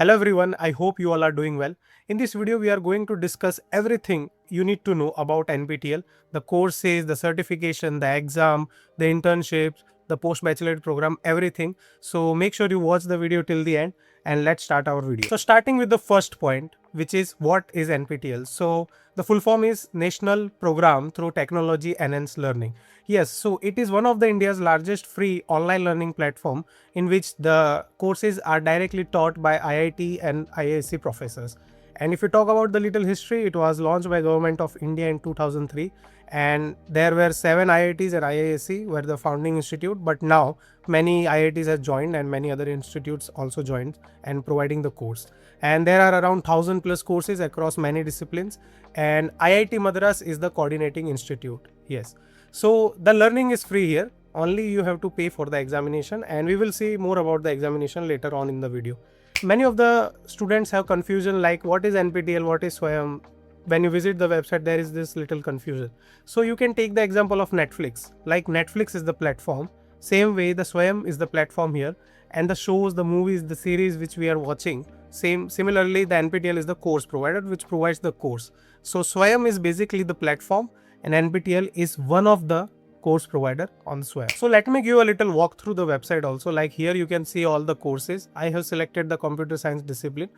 Hello everyone, I hope you all are doing well. In this video, we are going to discuss everything you need to know about NPTEL, the courses, the certification, the exam, the internships, the post-bachelorate program, everything. So make sure you watch the video till the end and let's start our video. So starting with the first point, which is what is NPTEL. So the full form is National Program through Technology Enhanced Learning. Yes, so it is one of the India's largest free online learning platform in which the courses are directly taught by IIT and IISc professors. And if you talk about the little history, it was launched by Government of India in 2003 and there were 7 IITs and IISc were the founding institute, but now many IITs have joined and many other institutes also joined and providing the course. And there are around 1000 plus courses across many disciplines and IIT Madras is the coordinating institute. Yes. So the learning is free here, only you have to pay for the examination and we will see more about the examination later on in the video. Many of the students have confusion like what is NPTEL, what is SWAYAM. When you visit the website, there is this little confusion. So you can take the example of Netflix. Like Netflix is the platform, same way the SWAYAM is the platform here and the shows, the movies, the series which we are watching, similarly the NPTEL is the course provider which provides the course. So SWAYAM is basically the platform and NPTEL is one of the course provider on SWAYAM. So let me give you a little walk through the website also. Like here you can see all the courses. I have selected the computer science discipline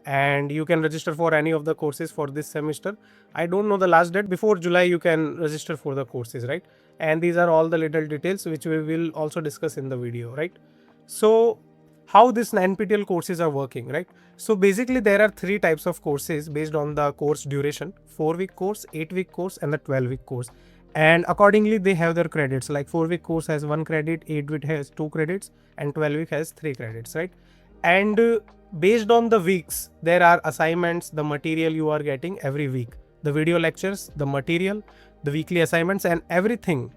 and you can register for any of the courses for this semester. I don't know the last date. Before July you can register for the courses, right? And these are all the little details which we will also discuss in the video, right? So how this NPTEL courses are working, right? So basically there are 3 types of courses based on the course duration: 4-week course, 8-week course and the 12-week course. And accordingly they have their credits, like 4-week course has 1 credit, 8-week has 2 credits and 12-week has 3 credits, right? And based on the weeks, there are assignments, the material you are getting every week, the video lectures, the material, the weekly assignments and everything.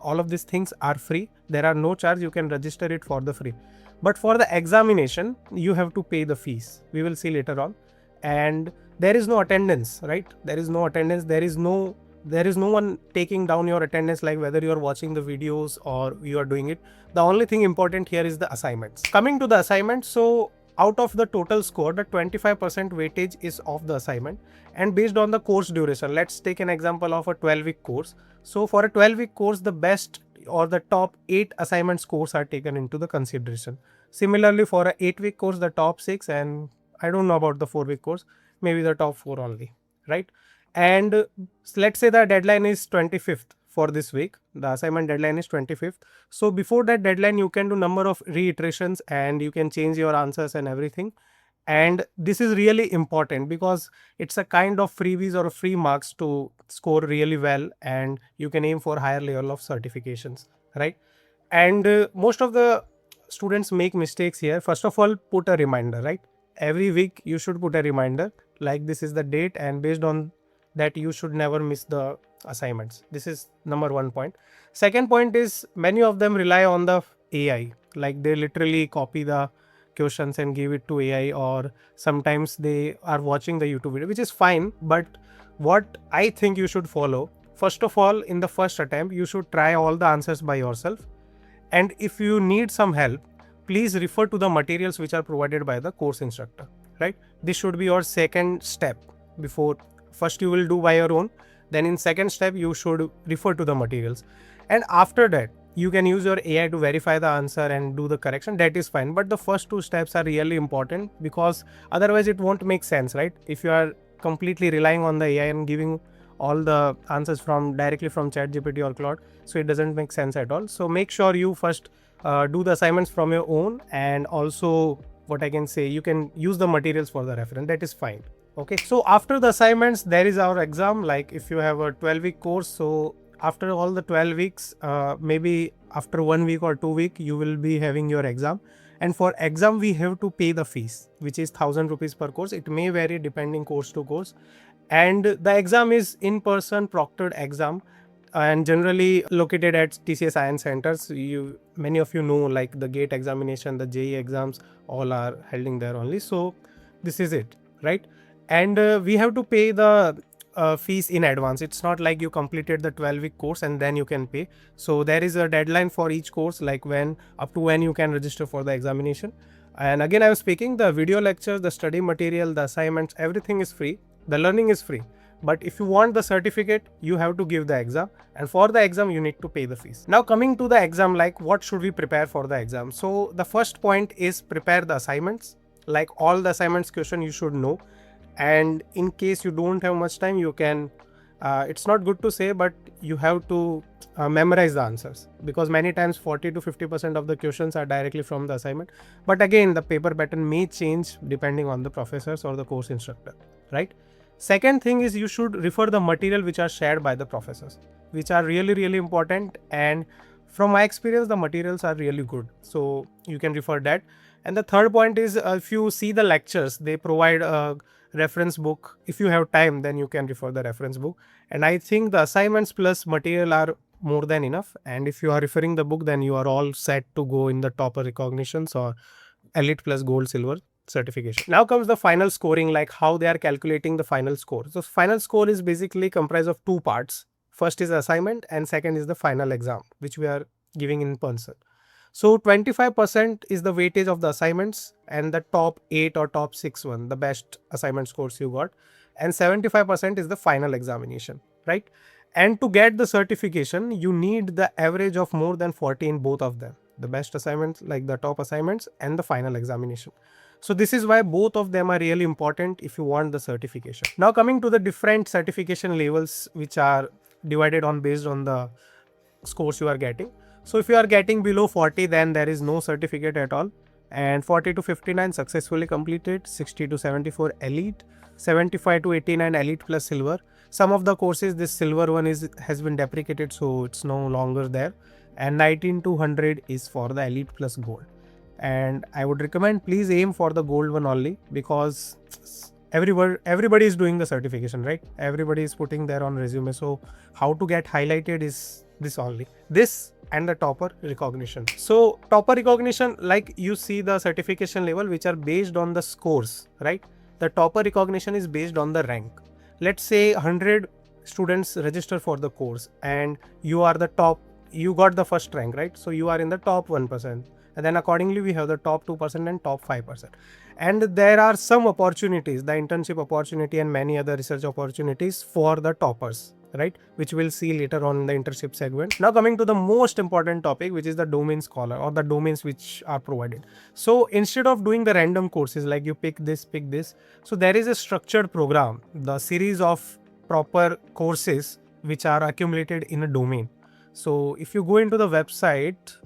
All of these things are free. There are no charge, you can register it for the free. But for the examination, you have to pay the fees. We will see later on. And there is no attendance, right? There is no attendance. There is no one taking down your attendance, like whether you are watching the videos or you are doing it. The only thing important here is the assignments. Coming to the assignments, so out of the total score, the 25% weightage is of the assignment and based on the course duration. Let's take an example of a 12-week course. So for a 12-week course, the best or the top 8 assignment scores are taken into the consideration. Similarly, for a 8-week course, the top 6, and I don't know about the 4-week course, maybe the top 4 only, right? And let's say the deadline is 25th for this week. The assignment deadline is 25th. So before that deadline, you can do number of reiterations and you can change your answers and everything. And this is really important because it's a kind of freebies or free marks to score really well and you can aim for higher level of certifications, right? And most of the students make mistakes here. First of all, put a reminder, right? Every week you should put a reminder like this is the date and based on that you should never miss the assignments. This is number 1 point. Second point is many of them rely on the AI, like they literally copy the questions and give it to AI, or sometimes they are watching the YouTube video, which is fine. But what I think you should follow, first of all, in the first attempt, you should try all the answers by yourself. And if you need some help, please refer to the materials which are provided by the course instructor, right? This should be your second step. Before first you will do by your own, then in second step you should refer to the materials, and after that you can use your AI to verify the answer and do the correction. That is fine, but the first 2 steps are really important because otherwise it won't make sense, right? If you are completely relying on the AI and giving all the answers from directly from ChatGPT or Claude, so it doesn't make sense at all. So make sure you first do the assignments from your own, and also what I can say, you can use the materials for the reference. That is fine. Okay, so after the assignments, there is our exam. Like if you have a 12-week course, so after all the 12 weeks, maybe after 1 week or 2 week, you will be having your exam. And for exam, we have to pay the fees, which is 1000 rupees per course. It may vary depending course to course. And the exam is in-person proctored exam and generally located at TCS Science Centers. Many of you know, like the GATE examination, the JEE exams, all are held in there only. So this is it, right? And we have to pay the fees in advance. It's not like you completed the 12-week course and then you can pay. So there is a deadline for each course, like up to when you can register for the examination. And again, I'm speaking, the video lectures, the study material, the assignments, everything is free. The learning is free. But if you want the certificate, you have to give the exam, and for the exam you need to pay the fees. Now coming to the exam, like what should we prepare for the exam? So the first point is prepare the assignments. Like all the assignments question you should know, and in case you don't have much time, you can it's not good to say, but you have to memorize the answers, because many times 40 to 50% of the questions are directly from the assignment. But again, the paper pattern may change depending on the professors or the course instructor, right? Second thing is you should refer the material which are shared by the professors, which are really important, and from my experience the materials are really good, so you can refer that. And the third point is if you see the lectures, they provide a reference book. If you have time, then you can refer the reference book, and I think the assignments plus material are more than enough. And if you are referring the book, then you are all set to go in the topper recognitions or elite plus gold silver certification. Now comes the final scoring, like how they are calculating the final score. So final score is basically comprised of two parts. First is assignment and second is the final exam, which we are giving in person. So 25% is the weightage of the assignments and the top 8 or top 6 one, the best assignment scores you got, and 75% is the final examination, right? And to get the certification, you need the average of more than 40 in both of them, the best assignments, like the top assignments, and the final examination. So this is why both of them are really important if you want the certification. Now coming to the different certification levels, which are divided on based on the scores you are getting. So if you are getting below 40, then there is no certificate at all. And 40 to 59 successfully completed, 60 to 74 elite, 75 to 89 elite plus silver. Some of the courses, this silver one has been deprecated, so it's no longer there. And 19 to 100 is for the elite plus gold. And I would recommend please aim for the gold one only, because everybody is doing the certification, right? Everybody is putting their on resume. So how to get highlighted is this only, this and the topper recognition. So topper recognition, like you see the certification level which are based on the scores, right? The topper recognition is based on the rank. Let's say 100 students register for the course and you are the top, you got the first rank, right? So you are in the top 1%. And then accordingly we have the top 2% and top 5%. And there are some opportunities, the internship opportunity and many other research opportunities for the toppers, right? Which we'll see later on in the internship segment. Now coming to the most important topic, which is the domain scholar or the domains which are provided. So instead of doing the random courses like you pick this, so there is a structured program, the series of proper courses which are accumulated in a domain. So if you go into the website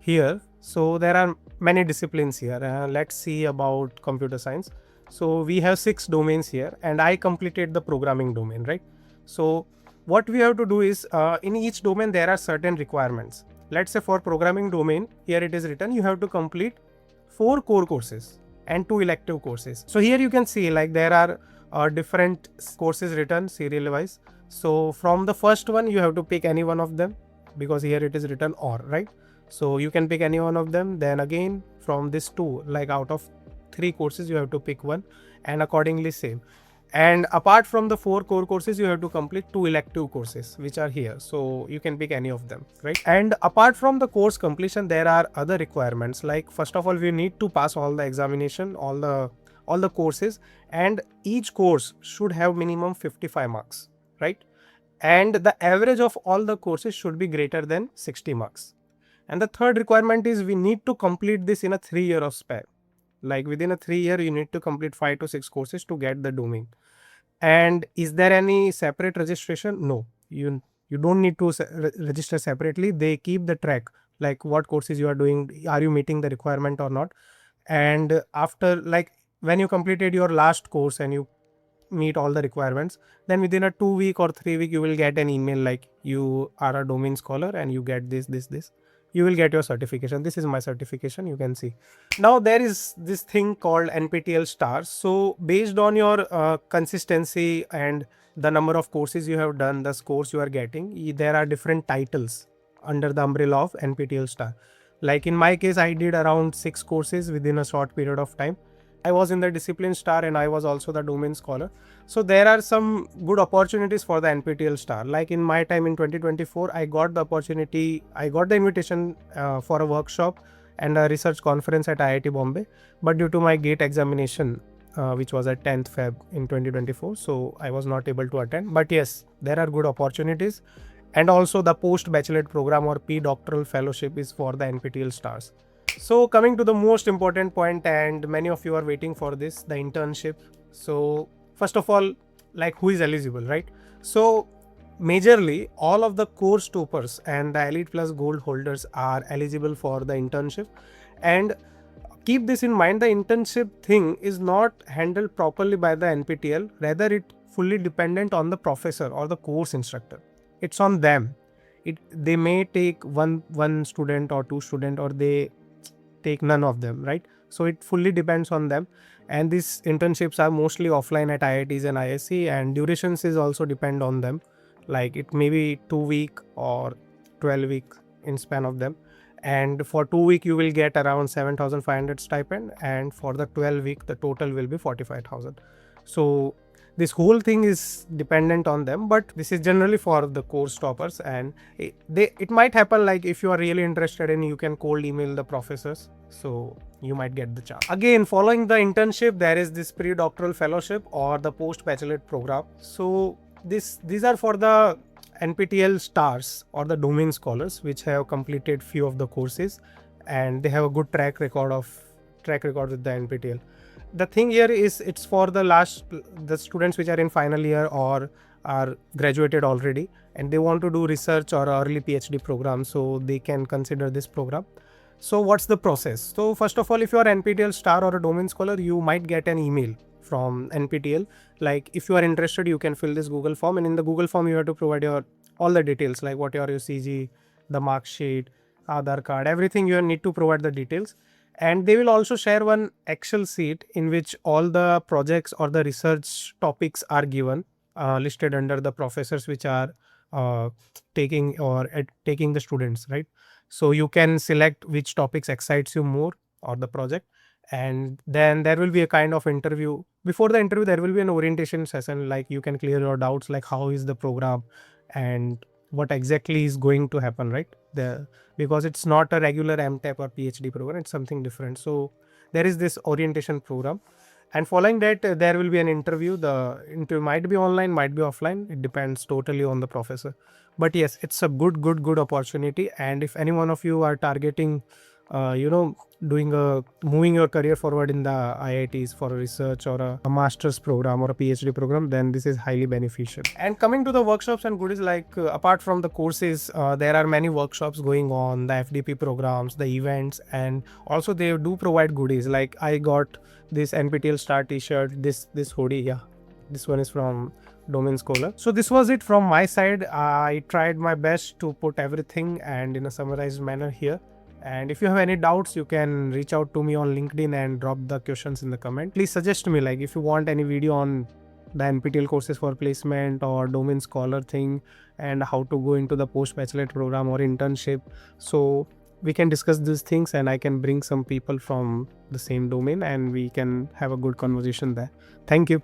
here, so there are many disciplines here. Let's see about computer science. So we have 6 domains here and I completed the programming domain, right? So what we have to do is in each domain there are certain requirements. Let's say for programming domain, here it is written you have to complete 4 core courses and 2 elective courses. So here you can see like there are different courses written serial wise. So from the first one you have to pick any one of them, because here it is written or, right? So you can pick any one of them. Then again from this 2, like out of 3 courses you have to pick one, and accordingly same. And apart from the 4 core courses, you have to complete 2 elective courses which are here. So you can pick any of them, right? And apart from the course completion, there are other requirements. Like first of all, we need to pass all the examination, all the courses, and each course should have minimum 55 marks, right? And the average of all the courses should be greater than 60 marks. And the third requirement is we need to complete this in a 3-year of span. Like within a 3-year, you need to complete 5 to 6 courses to get the domain. And is there any separate registration? No, you don't need to register separately. They keep the track, like what courses you are doing, are you meeting the requirement or not. And after, like when you completed your last course and you meet all the requirements, then within a 2-week or 3-week you will get an email like you are a domain scholar and you get this, you will get your certification. This is my certification, you can see. Now there is this thing called NPTEL STAR. So based on your consistency and the number of courses you have done, the scores you are getting, there are different titles under the umbrella of NPTEL STAR. Like in my case, I did around 6 courses within a short period of time. I was in the discipline STAR and I was also the domain scholar. So there are some good opportunities for the NPTEL STAR. Like in my time in 2024, I got the opportunity, I got the invitation for a workshop and a research conference at IIT Bombay. But due to my GATE examination, which was at 10th Feb in 2024, so I was not able to attend. But yes, there are good opportunities. And also the post-bachelorate program or Pre-Doctoral Fellowship is for the NPTEL STARs. So coming to the most important point, and many of you are waiting for this, the internship. So first of all, like, who is eligible, right? So majorly all of the course toppers and the Elite Plus Gold holders are eligible for the internship. And keep this in mind, the internship thing is not handled properly by the NPTEL, rather it fully dependent on the professor or the course instructor. It's on them. They may take one student or two student, or they take none of them, right? So it fully depends on them. And these internships are mostly offline at IITs and ISC, and durations is also depend on them. Like it may be 2 week or 12 week in span of them. And for 2 week you will get around 7,500 stipend, and for the 12 week the total will be 45,000. So this whole thing is dependent on them, but this is generally for the course toppers. And it might happen, like if you are really interested in, you can cold email the professors, so you might get the chance. Again, following the internship, there is this pre-doctoral fellowship or the post-bachelorate program. So these are for the NPTEL stars or the domain scholars which have completed few of the courses, and they have a good track record with the NPTEL. The thing here is, it's for the students which are in final year or are graduated already and they want to do research or early PhD program, so they can consider this program. So what's the process? So first of all, if you are NPTEL star or a domain scholar, you might get an email from NPTEL. Like if you are interested, you can fill this Google form, and in the Google form you have to provide all the details, like what are your CG, the mark sheet, Aadhaar card, everything you need to provide the details. And they will also share one Excel sheet in which all the projects or the research topics are given, listed under the professors which are taking the students, right? So you can select which topics excites you more or the project. And then there will be a kind of interview. Before the interview, there will be an orientation session, like you can clear your doubts, like how is the program and what exactly is going to happen, right? Because it's not a regular MTech or PhD program, it's something different. So there is this orientation program, and following that there will be an interview. The interview might be online, might be offline, it depends totally on the professor. But yes, it's a good opportunity. And if any one of you are targeting moving your career forward in the IITs for a research or a master's program or a PhD program, then this is highly beneficial. And coming to the workshops and goodies, like apart from the courses, there are many workshops going on, the FDP programs, the events, and also they do provide goodies. Like I got this NPTEL Star t-shirt, this hoodie. Yeah, this one is from Domain Scholar. So this was it from my side. I tried my best to put everything and in a summarized manner here. And if you have any doubts, you can reach out to me on LinkedIn and drop the questions in the comment. Please suggest me, like if you want any video on the NPTEL courses for placement or domain scholar thing, and how to go into the post-bachelorate program or internship. So we can discuss these things, and I can bring some people from the same domain and we can have a good conversation there. Thank you.